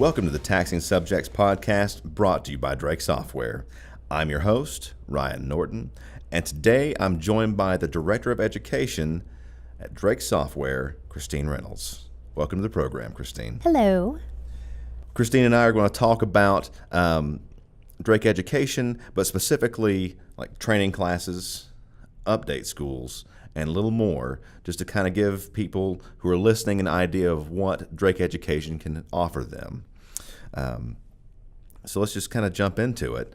Welcome to the Taxing Subjects Podcast, brought to you by Drake Software. I'm your host, Ryan Norton, and today I'm joined by the Director of Education at Drake Software, Christine Reynolds. Welcome to the program, Christine. Hello. Christine and I are going to talk about Drake Education, but specifically like training classes, update schools, and a little more, just to kind of give people who are listening an idea of what Drake Education can offer them. So let's just kind of jump into it.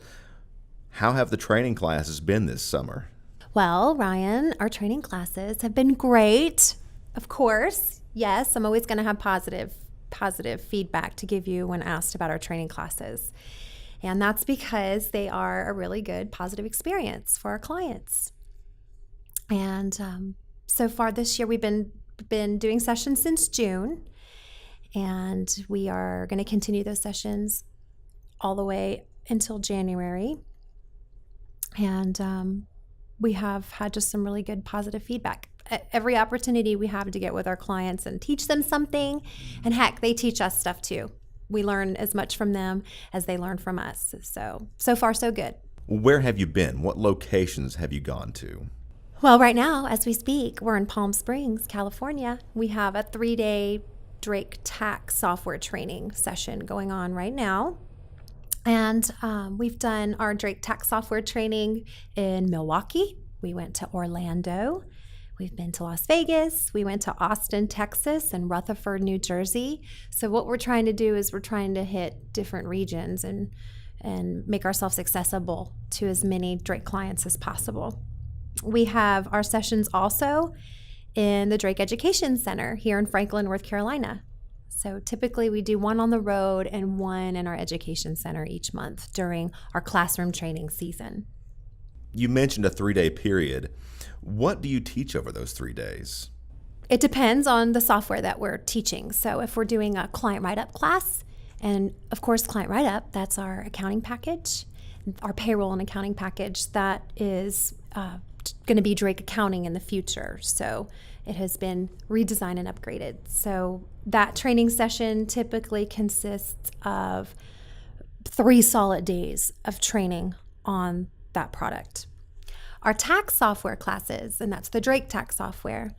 How have the training classes been this summer? Well, Ryan, our training classes have been great. Of course, yes, I'm always going to have positive feedback to give you when asked about our training classes. And that's because they are a really good, positive experience for our clients. And so far this year, we've been doing sessions since June, and we are going to continue those sessions all the way until January. And we have had just some really good positive feedback. Every opportunity we have to get with our clients and teach them something, and heck, they teach us stuff too. We learn as much from them as they learn from us. So far, so good. Where have you been? What locations have you gone to? Well, right now, as we speak, we're in Palm Springs, California. We have a 3-day Drake tax software training session going on right now. And we've done our Drake tax software training in Milwaukee. We went to Orlando. We've been to Las Vegas. We went to Austin, Texas, and Rutherford, New Jersey. So what we're trying to do is we're trying to hit different regions and make ourselves accessible to as many Drake clients as possible. We have our sessions also in the Drake Education Center here in Franklin, North Carolina. So typically we do one on the road and one in our education center each month during our classroom training season. You mentioned a 3-day period. What do you teach over those 3 days? It depends on the software that we're teaching. So if we're doing a client write-up class, and of course client write-up, that's our accounting package, our payroll and accounting package, that is going to be Drake Accounting in the future. So it has been redesigned and upgraded. So that training session typically consists of 3 solid days of training on that product. Our tax software classes, and that's the Drake tax software,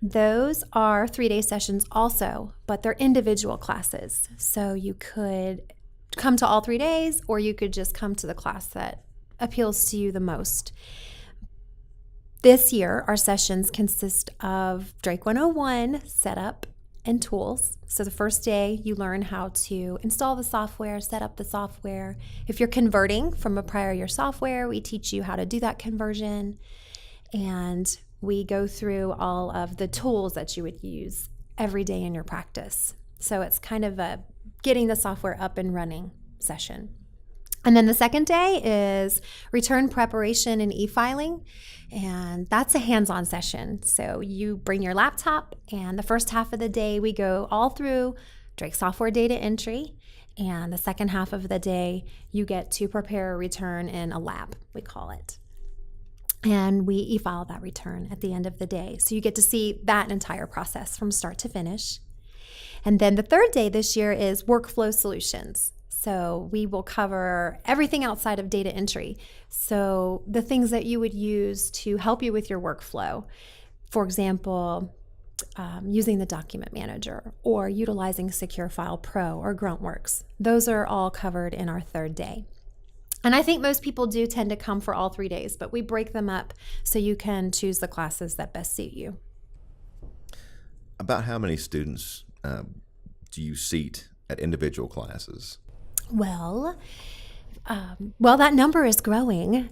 those are 3-day sessions also, but they're individual classes. So you could come to all 3 days, or you could just come to the class that appeals to you the most. This year, our sessions consist of Drake 101 setup and tools. So the first day, you learn how to install the software, set up the software. If you're converting from a prior year software, we teach you how to do that conversion. And we go through all of the tools that you would use every day in your practice. So it's kind of a getting the software up and running session. And then the second day is return preparation and e-filing, and that's a hands-on session. So you bring your laptop, and the first half of the day we go all through Drake software data entry, and the second half of the day you get to prepare a return in a lab, we call it. And we e-file that return at the end of the day. So you get to see that entire process from start to finish. And then the third day this year is workflow solutions. So we will cover everything outside of data entry. So the things that you would use to help you with your workflow, for example, using the document manager or utilizing Secure File Pro or Gruntworks. Those are all covered in our third day. And I think most people do tend to come for all 3 days, but we break them up so you can choose the classes that best suit you. About how many students do you seat at individual classes? Well, that number is growing.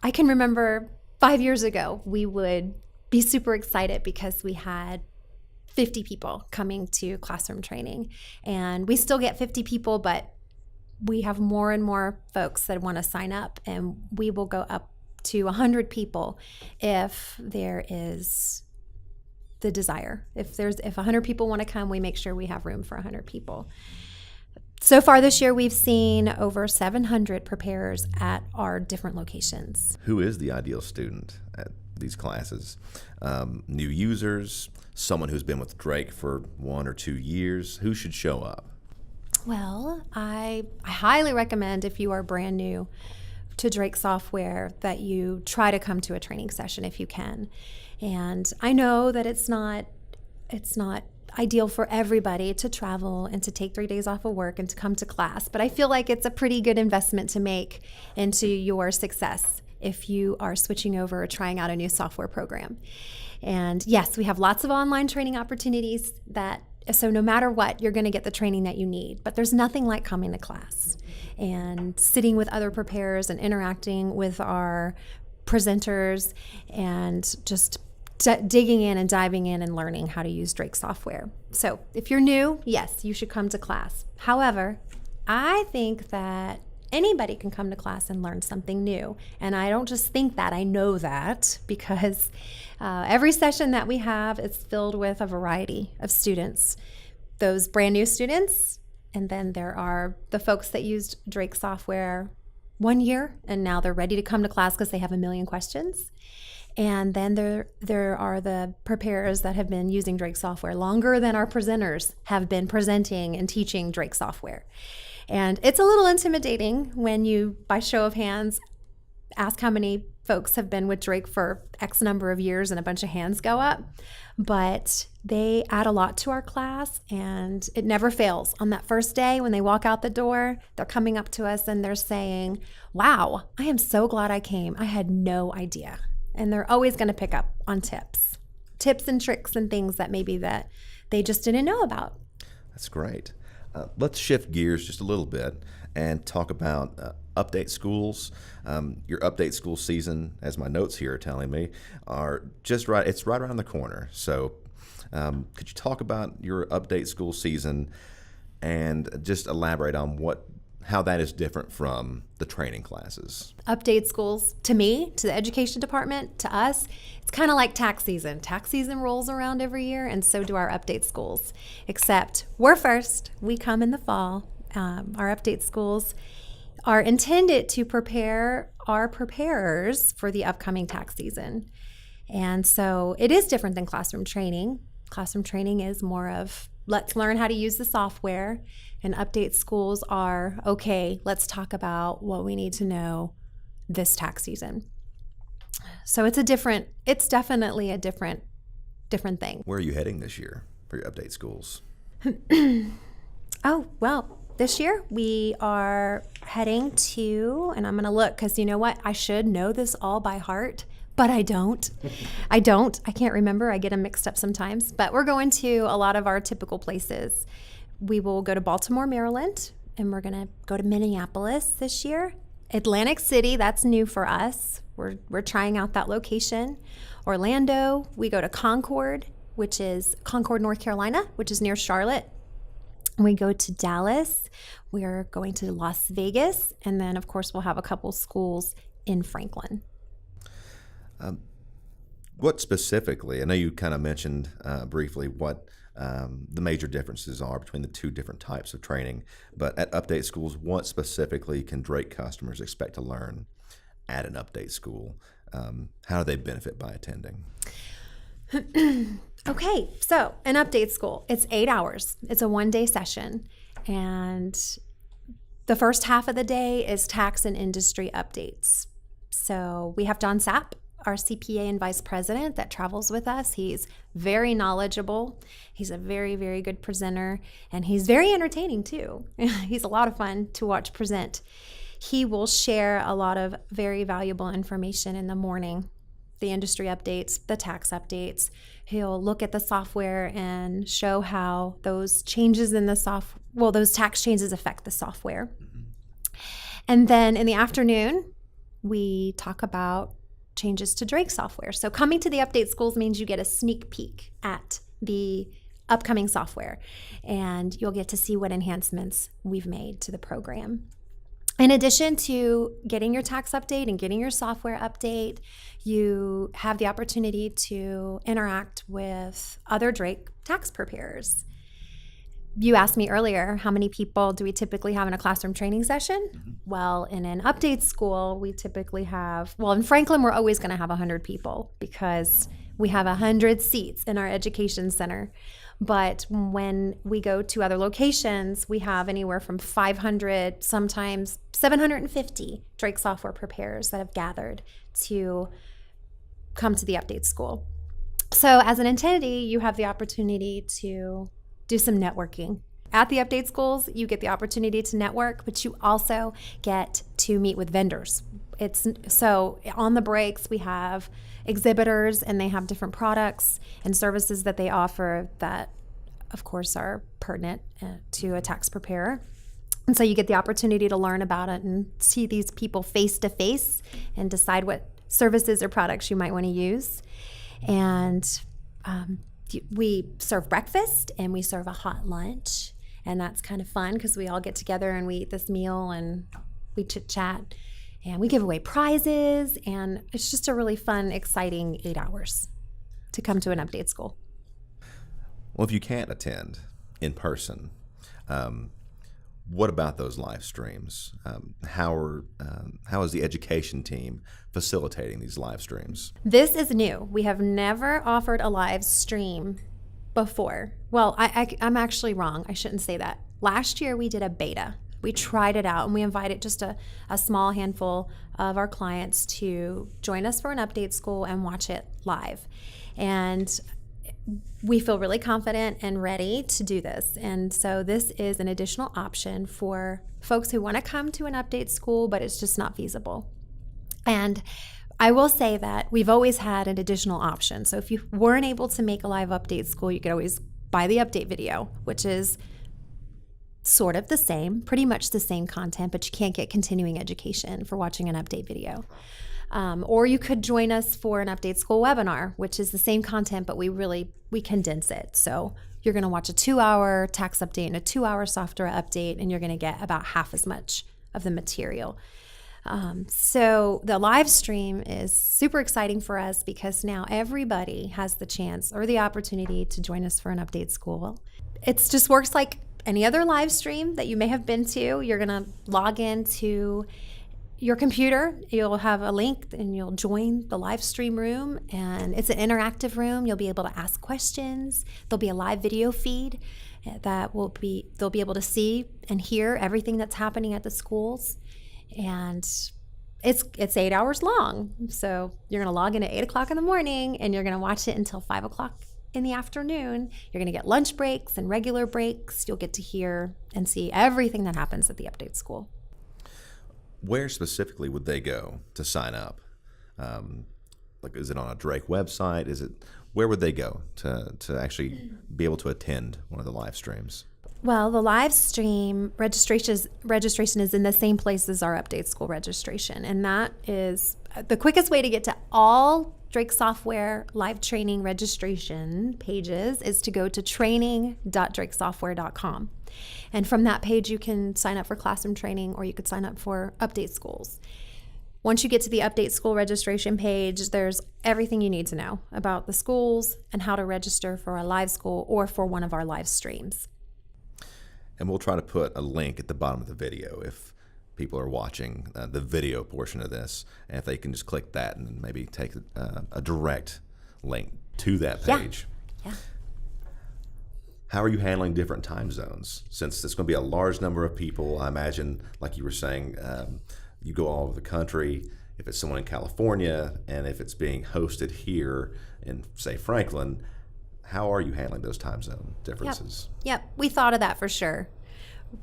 I can remember 5 years ago, we would be super excited because we had 50 people coming to classroom training. And we still get 50 people, but we have more and more folks that want to sign up, and we will go up to 100 people if there is the desire. If 100 people want to come, we make sure we have room for 100 people. So far this year, we've seen over 700 preparers at our different locations. Who is the ideal student at these classes? New users, someone who's been with Drake for 1 or 2 years? Who should show up? Well, I highly recommend, if you are brand new to Drake software, that you try to come to a training session if you can. And I know that it's not ideal for everybody to travel and to take 3 days off of work and to come to class, but I feel like it's a pretty good investment to make into your success if you are switching over or trying out a new software program. And yes, we have lots of online training opportunities so no matter what, you're going to get the training that you need. But there's nothing like coming to class and sitting with other preparers and interacting with our presenters and just digging in and diving in and learning how to use Drake software. So if you're new, yes, you should come to class. However, I think that anybody can come to class and learn something new. And I don't just think that, I know that, because every session that we have is filled with a variety of students. Those brand new students, and then there are the folks that used Drake software 1 year and now they're ready to come to class because they have a million questions. And then there are the preparers that have been using Drake software longer than our presenters have been presenting and teaching Drake software. And it's a little intimidating when you, by show of hands, ask how many folks have been with Drake for X number of years and a bunch of hands go up. But they add a lot to our class, and it never fails. On that first day when they walk out the door, they're coming up to us and they're saying, "Wow, I am so glad I came. I had no idea." And they're always going to pick up on tips and tricks and things that maybe that they just didn't know about. That's great. Let's shift gears just a little bit and talk about update schools. Your update school season, as my notes here are telling me, are just right. It's right around the corner. So could you talk about your update school season and just elaborate on how that is different from the training classes? Update schools, to me, to the education department, to us, it's kind of like tax season. Tax season rolls around every year, and so do our update schools. Except we're first. We come in the fall. Our update schools are intended to prepare our preparers for the upcoming tax season. And so it is different than classroom training. Classroom training is more of, let's learn how to use the software. And update schools are, okay, let's talk about what we need to know this tax season. So it's definitely a different thing. Where are you heading this year for your update schools? Oh, well, this year we are heading to, and I'm going to look because you know what? I should know this all by heart, but I don't. I can't remember. I get them mixed up sometimes. But we're going to a lot of our typical places. We will go to Baltimore, Maryland, and we're going to go to Minneapolis this year. Atlantic City, that's new for us. We're trying out that location. Orlando, we go to Concord, North Carolina, which is near Charlotte. We go to Dallas. We are going to Las Vegas. And then, of course, we'll have a couple schools in Franklin. What specifically, I know you kind of mentioned briefly what the major differences are between the two different types of training, but at update schools, what specifically can Drake customers expect to learn at an update school? How do they benefit by attending? Okay, so an update school, it's 8 hours. It's a 1-day session, and the first half of the day is tax and industry updates. So we have John Sapp, our CPA and vice president, that travels with us. He's very knowledgeable. He's a very, very good presenter, and he's very entertaining too. He's a lot of fun to watch present. He will share a lot of very valuable information in the morning, the industry updates, the tax updates. He'll look at the software and show how those changes in the those tax changes affect the software. Mm-hmm. And then in the afternoon, we talk about changes to Drake software. So coming to the update schools means you get a sneak peek at the upcoming software, and you'll get to see what enhancements we've made to the program. In addition to getting your tax update and getting your software update, you have the opportunity to interact with other Drake tax preparers. You asked me earlier, how many people do we typically have in a classroom training session? Mm-hmm. Well, in an update school, we typically have, in Franklin, we're always going to have 100 people because We have 100 seats in our education center. But when we go to other locations, we have anywhere from 500, sometimes 750 Drake software preparers that have gathered to come to the update school. So as an entity, you have the opportunity to do some networking. At the update schools, you get the opportunity to network, but you also get to meet with vendors. So on the breaks, we have exhibitors, and they have different products and services that they offer that, of course, are pertinent to a tax preparer. And so you get the opportunity to learn about it and see these people face to face and decide what services or products you might want to use. And we serve breakfast and we serve a hot lunch. And that's kind of fun because we all get together and we eat this meal and we chit chat and we give away prizes. And it's just a really fun, exciting 8 hours to come to an update school. Well, if you can't attend in person, what about those live streams? How is the education team facilitating these live streams? This is new. We have never offered a live stream before. Well, I'm actually wrong. I shouldn't say that. Last year we did a beta. We tried it out and we invited just a small handful of our clients to join us for an update school and watch it live. And we feel really confident and ready to do this. And so this is an additional option for folks who want to come to an update school, but it's just not feasible. And I will say that we've always had an additional option. So if you weren't able to make a live update school, you could always buy the update video, which is sort of the same, pretty much the same content, but you can't get continuing education for watching an update video. Or you could join us for an update school webinar, which is the same content, but we condense it. So you're going to watch a 2-hour tax update and a 2-hour software update, and you're going to get about half as much of the material. So the live stream is super exciting for us because now everybody has the chance or the opportunity to join us for an update school. It just works like any other live stream that you may have been to. You're going to log into your computer, you'll have a link and you'll join the live stream room, and it's an interactive room. You'll be able to ask questions. There'll be a live video feed that they'll be able to see and hear everything that's happening at the schools. And it's 8 hours long. So you're going to log in at 8 o'clock in the morning and you're going to watch it until 5 o'clock in the afternoon. You're going to get lunch breaks and regular breaks. You'll get to hear and see everything that happens at the update school. Where specifically would they go to sign up? Is it on a Drake website? Where would they go to actually be able to attend one of the live streams? Well, the live stream registration is in the same place as our update school registration, and that is the quickest way to get to all Drake Software live training registration pages is to go to training.drakesoftware.com. And from that page, you can sign up for classroom training or you could sign up for update schools. Once you get to the update school registration page, there's everything you need to know about the schools and how to register for a live school or for one of our live streams. And we'll try to put a link at the bottom of the video if people are watching the video portion of this, and if they can just click that and maybe take a direct link to that page. Yeah. How are you handling different time zones? Since it's going to be a large number of people, I imagine, like you were saying, you go all over the country. If it's someone in California and if it's being hosted here in, say, Franklin, how are you handling those time zone differences? Yep. We thought of that for sure.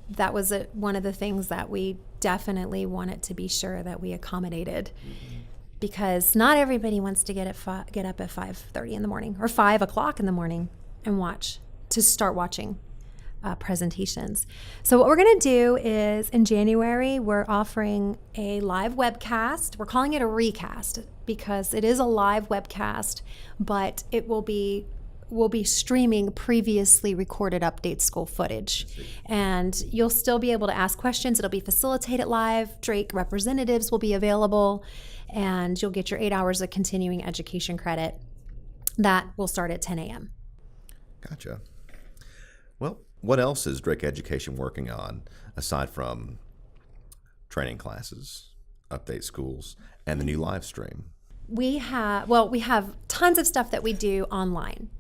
That was one of the things that we definitely wanted to be sure that we accommodated, because not everybody wants to get up at 5:30 in the morning or 5 o'clock in the morning and start watching presentations. So what we're going to do is in January, we're offering a live webcast. We're calling it a recast because it is a live webcast, but we'll be streaming previously recorded update school footage. And you'll still be able to ask questions. It'll be facilitated live. Drake representatives will be available, and you'll get your 8 hours of continuing education credit. That will start at 10 a.m. Gotcha. Well, what else is Drake Education working on aside from training classes, update schools, and the new live stream? We have tons of stuff that we do online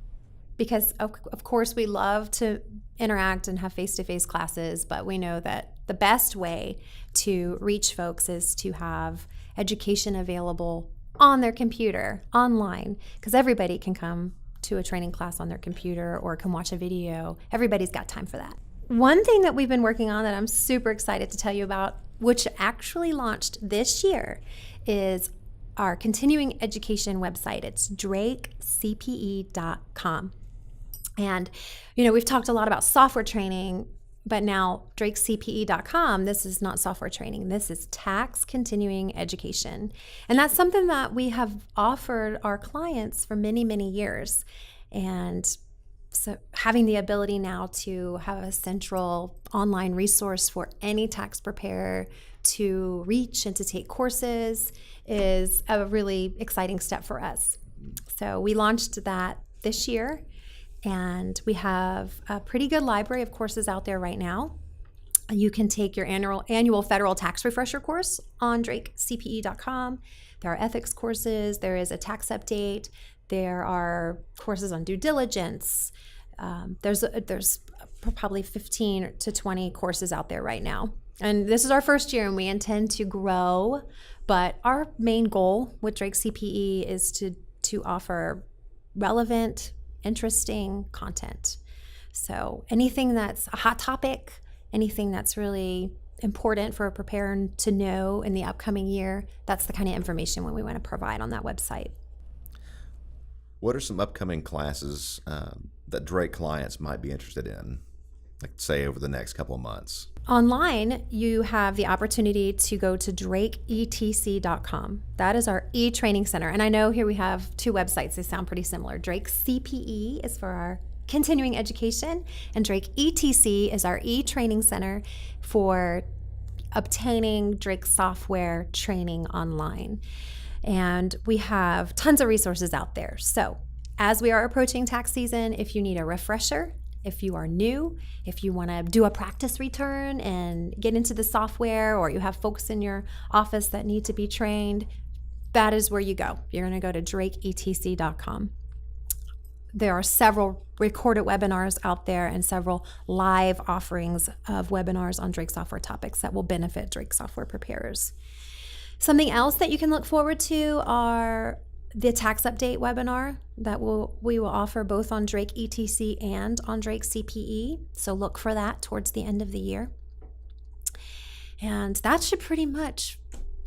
because, of course, we love to interact and have face-to-face classes, but we know that the best way to reach folks is to have education available on their computer, online, because everybody can come to a training class on their computer or can watch a video. Everybody's got time for that. One thing that we've been working on that I'm super excited to tell you about, which actually launched this year, is our continuing education website. It's DrakeCPE.com. And, we've talked a lot about software training, but now DrakeCPE.com, this is not software training. This is tax continuing education. And that's something that we have offered our clients for many, many years. And so having the ability now to have a central online resource for any tax preparer to reach and to take courses is a really exciting step for us. So we launched that this year, and we have a pretty good library of courses out there right now. You can take your annual federal tax refresher course on DrakeCPE.com. There are ethics courses. There is a tax update. There are courses on due diligence. There's probably 15 to 20 courses out there right now. And this is our first year, and we intend to grow. But our main goal with DrakeCPE is to offer relevant, interesting content. So anything that's a hot topic, anything that's really important for a preparer to know in the upcoming year, that's the kind of information we want to provide on that website. What are some upcoming classes that Drake clients might be interested in, like say over the next couple of months? Online, you have the opportunity to go to DrakeETC.com. That is our e-training center. And I know here we have two websites. They sound pretty similar. DrakeCPE is for our continuing education, and DrakeETC is our e-training center for obtaining Drake software training online. And we have tons of resources out there. So as we are approaching tax season, if you need a refresher, if you are new, if you want to do a practice return and get into the software, or you have folks in your office that need to be trained, that is where you go. You're going to go to DrakeETC.com. There are several recorded webinars out there and several live offerings of webinars on Drake software topics that will benefit Drake software preparers. Something else that you can look forward to are the tax update webinar that we will offer both on DrakeETC and on DrakeCPE. So look for that towards the end of the year. And that should pretty much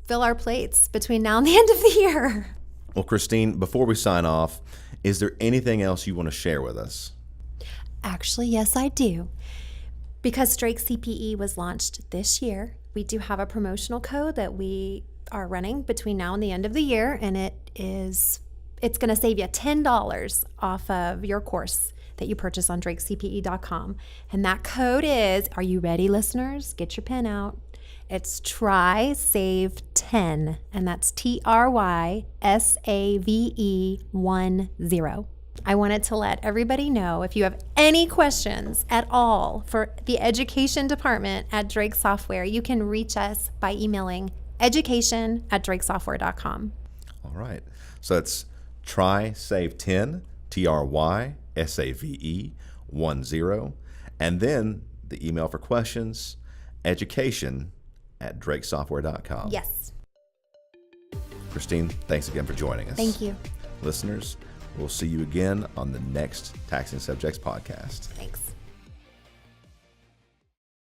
fill our plates between now and the end of the year. Well, Christine, before we sign off, is there anything else you want to share with us? Actually, yes, I do. Because DrakeCPE was launched this year, we do have a promotional code that we are running between now and the end of the year, and it's going to save you $10 off of your course that you purchase on DrakeCPE.com. And that code is, are you ready, listeners? Get your pen out. It's TrySave10, and that's TRYSAVE10. I wanted to let everybody know, if you have any questions at all for the education department at Drake Software, you can reach us by emailing education@drakesoftware.com. All right. So it's TrySave10, TRYSAVE10, and then the email for questions, education@drakesoftware.com. Yes. Christine, thanks again for joining us. Thank you. Listeners, we'll see you again on the next Taxing Subjects podcast. Thanks.